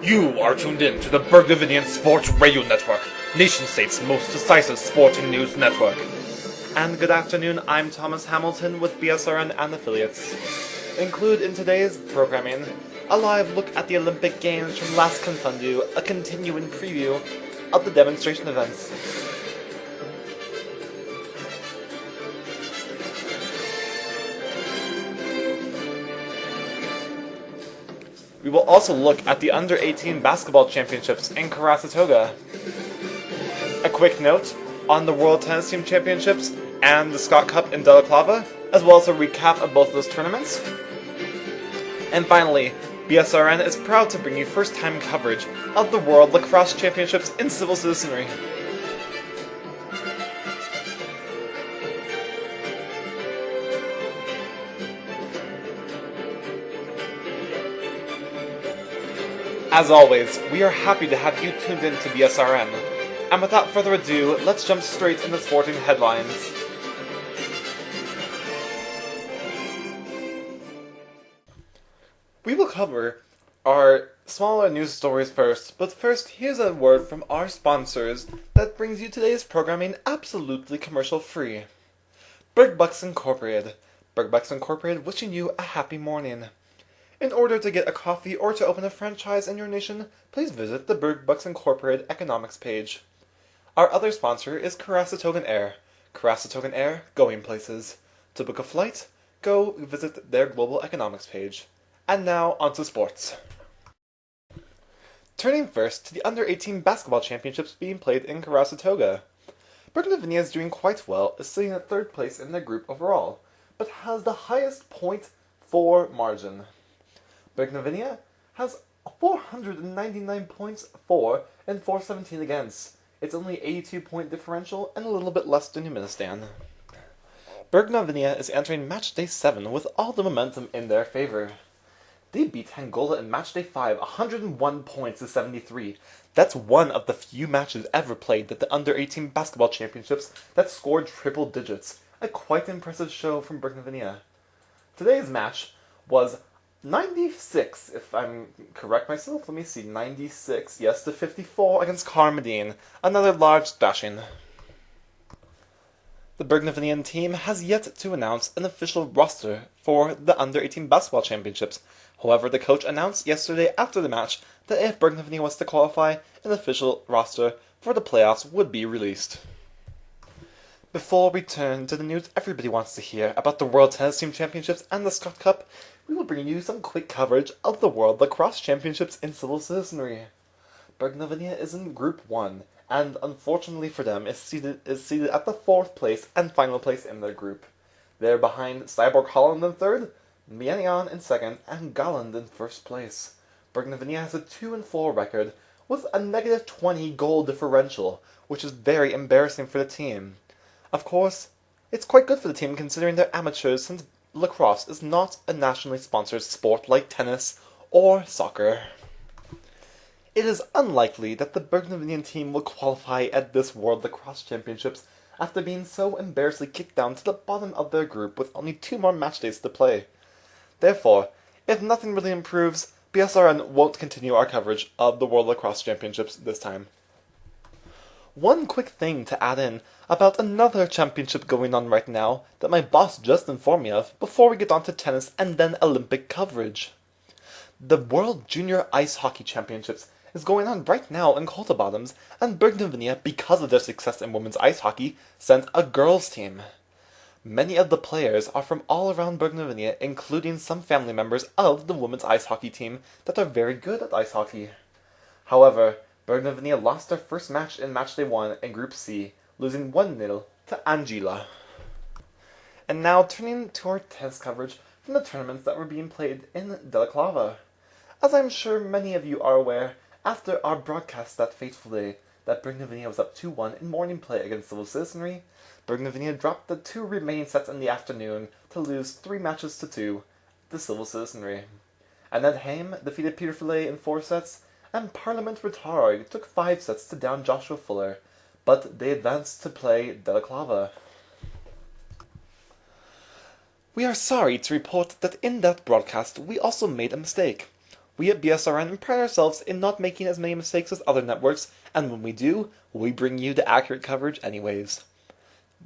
You are tuned in to the Bergnovinaian Sports Radio Network, nation-state's most decisive sporting news network. And good afternoon, I'm Thomas Hamilton with BSRN and affiliates. Include in today's programming, a live look at the Olympic Games from last Confundu, a continuing preview of the demonstration events. We will also look at the Under-18 Basketball Championships in Karasatoga. A quick note on the World Tennis Team Championships and the Scott Cup in Delaclava, as well as a recap of both of those tournaments. And finally, BSRN is proud to bring you first-time coverage of the World Lacorsse Championships in Civil Citizenry. As always, we are happy to have you tuned in to BSRN. And without further ado, let's jump straight into sporting headlines. We will cover our smaller news stories first, but first, here's a word from our sponsors that brings you today's programming absolutely commercial-free. Bergbucks Incorporated. Bergbucks Incorporated wishing you a happy morning. In order to get a coffee or to open a franchise in your nation, please visit the Bergbucks Incorporated economics page. Our other sponsor is Karasatogan Air. Karasatogan Air, going places. To book a flight, go visit their global economics page. And now, on to sports. Turning first to the Under-18 Basketball Championships being played in Karasatoga. Bergnovinaian is doing quite well, sitting at third place in their group overall, but has the highest .4 margin. Bergnovinaian has 499 points for and 417 against. It's only 82-point differential and a little bit less than Turkmenistan. Bergnovinaian is entering match day 7 with all the momentum in their favor. They beat Angola in match day 5, 101 points to 73. That's one of the few matches ever played at the Under-18 Basketball Championships that scored triple digits. A quite impressive show from Bergnovinaian. Today's match was 96, if I'm correct myself, let me see, 96, yes, to 54 against Carmedine, another large thrashing. The Bergnovinaian team has yet to announce an official roster for the Under-18 Basketball Championships. However, the coach announced yesterday after the match that if Bergnovinaian was to qualify, an official roster for the playoffs would be released. Before we turn to the news everybody wants to hear about the World Tennis Team Championships and the Scott Cup, we will bring you some quick coverage of the World Lacorsse Championships in Civil Citizenry. Bergnovinaian is in Group 1, and unfortunately for them is seated at the 4th place and final place in their group. They're behind Cyborg Holland in 3rd, Mianian in 2nd, and Galland in 1st place. Bergnovinaian has a 2-4 record with a negative 20 goal differential, which is very embarrassing for the team. Of course, it's quite good for the team considering they're amateurs, since lacrosse is not a nationally sponsored sport like tennis or soccer. It is unlikely that the Bergnovinaian team will qualify at this World Lacorsse Championships after being so embarrassingly kicked down to the bottom of their group with only 2 more match days to play. Therefore, if nothing really improves, BSRN won't continue our coverage of the World Lacorsse Championships this time. One quick thing to add in about another championship going on right now that my boss just informed me of before we get on to tennis and then Olympic coverage. The World Junior Ice Hockey Championships is going on right now in Coldbottoms, and Bergnovinaian, because of their success in women's ice hockey, sent a girls' team. Many of the players are from all around Bergnovinaian, including some family members of the women's ice hockey team that are very good at ice hockey. However, Bergnovinaian lost their first match in matchday 1 in Group C, losing 1-0 to Angela. And now turning to our tennis coverage from the tournaments that were being played in Delaclava. As I'm sure many of you are aware, after our broadcast that fateful day that Bergnovinaian was up 2-1 in morning play against Civil Citizenry, Bergnovinaian dropped the 2 remaining sets in the afternoon to lose 3 matches to 2 to Civil Citizenry. Annette Haim defeated Peter Fillet in 4 sets, and Parliament Rhetoric took 5 sets to down Joshua Fuller, but they advanced to play Delaclava. We are sorry to report that in that broadcast we also made a mistake. We at BSRN pride ourselves in not making as many mistakes as other networks, and when we do, we bring you the accurate coverage anyways.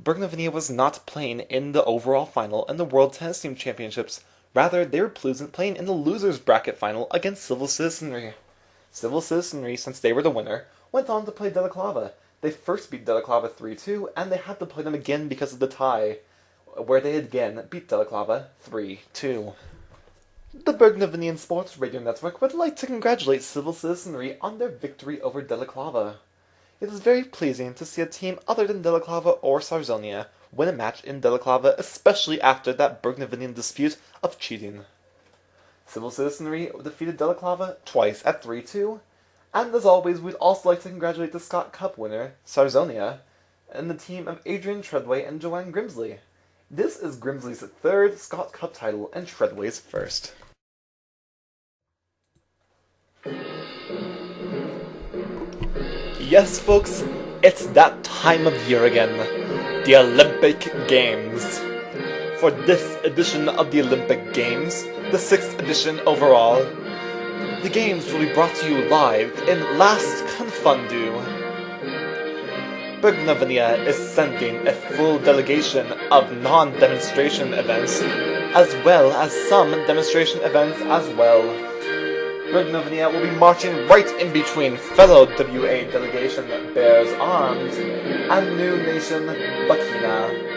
Bergnovinaian was not playing in the overall final in the World Tennis Team Championships. Rather, they were playing in the losers bracket final against Civil Citizenry. Civil Citizenry, since they were the winner, went on to play Delaclava. They first beat Delaclava 3-2, and they had to play them again because of the tie, where they again beat Delaclava 3-2. The Bergnovinaian Sports Radio Network would like to congratulate Civil Citizenry on their victory over Delaclava. It is very pleasing to see a team other than Delaclava or Sarzonia win a match in Delaclava, especially after that Bergnovinaian dispute of cheating. Civil Citizenry defeated Delaclava twice at 3-2, and as always, we'd also like to congratulate the Scott Cup winner, Sarzonia, and the team of Adrian Treadway and Joanne Grimsley. This is Grimsley's third Scott Cup title and Treadway's first. Yes, folks, it's that time of year again, the Olympic Games. For this edition of the Olympic Games, the 6th edition overall, the games will be brought to you live in Last Confundu. Bergnovinaian is sending a full delegation of non-demonstration events, as well as some demonstration events as well. Bergnovinaian will be marching right in between fellow WA delegation Bears Arms and New Nation Bakina.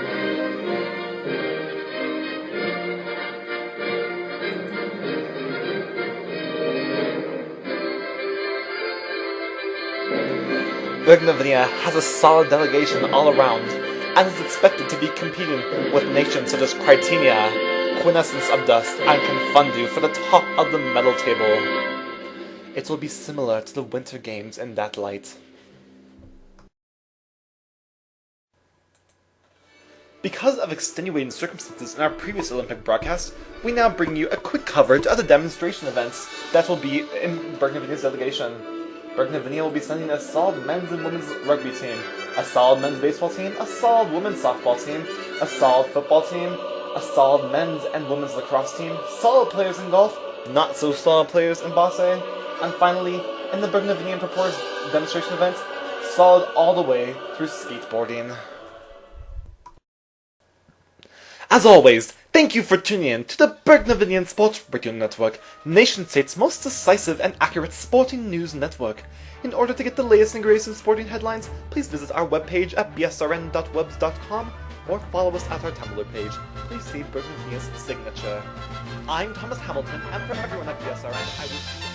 Bergnovinaian has a solid delegation all around, and is expected to be competing with nations such as Crytenia, Quintessence of Dust, and Confundu for the top of the medal table. It will be similar to the Winter Games in that light. Because of extenuating circumstances in our previous Olympic broadcast, we now bring you a quick coverage of the demonstration events that will be in Bergnovinaian's delegation. Bergnovinaian will be sending a solid men's and women's rugby team, a solid men's baseball team, a solid women's softball team, a solid football team, a solid men's and women's lacrosse team, solid players in golf, not so solid players in Basse, and finally, in the Bergnovinaian proposed demonstration event, solid all the way through skateboarding. As always, thank you for tuning in to the Bergnovinaian Sports Radio Network, nation-state's most decisive and accurate sporting news network. In order to get the latest and greatest in sporting headlines, please visit our webpage at bsrn.webs.com or follow us at our Tumblr page. Please see Bergnovinaian's signature. I'm Thomas Hamilton, and for everyone at BSRN, I wish you